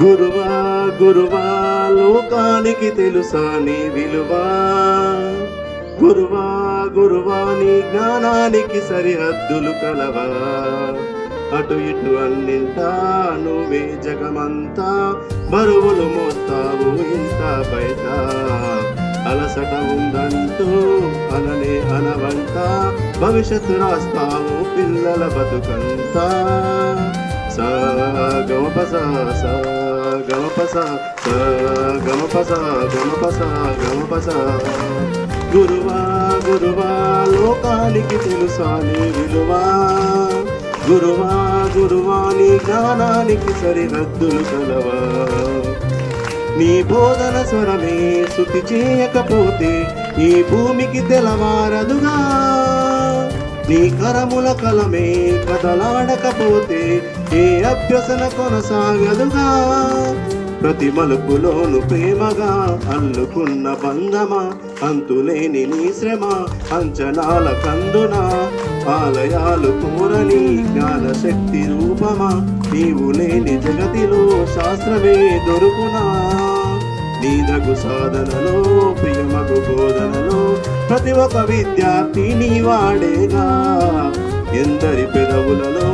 గురువా గురువా లోకానికి తెలుసా నీ విలువా, గురువా గురువా నీ జ్ఞానానికి సరిహద్దులు కలవా, అటు ఇటు అన్నింటా నువ్వే జగమంతా, బరువులు మోస్తావు ఇంత బయట, అలసట ఉందంటూ అననే అనవంట, భవిష్యత్తు రాస్తావు పిల్లల బతుకంతా. సా గమపస సా గమపస సా గమపస గమపస గమపస. గురువా గురువా లోకానికి తెలుసా నీ విలువా, గురువా గురువా నీ జ్ఞానానికి సరిహద్దులు కలవా. నీ బోధన స్వరమే శృతి చేయకపోతే ఈ భూమికి తెలవారదుగా, నీ కరముల కలమే కదలాడకపోతే ఏ అభ్యసన కొనసాగదుగా. ప్రతి మలుపులోను ప్రేమగా అల్లుకున్న బంధమా, అంతులేని నీ శ్రమ అంచనాల కందున, ఆలయాలు కోరని జ్ఞాన శక్తి రూపమా, నీవు లేని జగతిలో శాస్త్రమే దొరుకునా. నీదగు సాధనలో ప్రియమగు బోధనలో ప్రతి ఒక్క విద్యార్థి నీ వాడేగా, ఎందరి పెదవులలో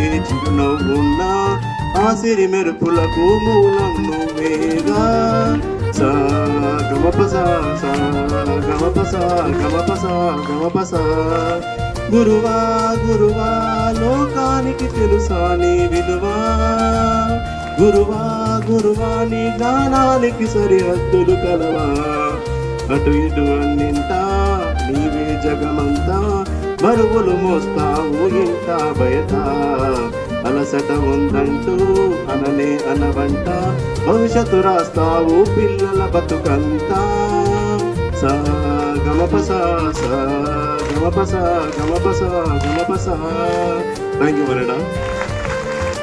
ఏ చిరునవ్వున్నా ఆ సిరి మెరుపులకు మూలం నువ్వేగా. సా గమపస సా గమపస గమపస గమపస. గురువా గురువా లోకానికి తెలుసా నీ విలువా, గురువా గురువా నీ జ్ఞానానికి సరిహద్దులు కలవా, అటు ఇటు అన్నింటా నీవే జగమంతా, బరువులు మోస్తావు ఇంత బయట, అలసట ఉందంటూ అననే అనవంట, భవిష్యత్తు రాస్తావు పిల్లల బతుకంతా. సా గమపస సా గమపస గమపస గమపస. Thank you Marada.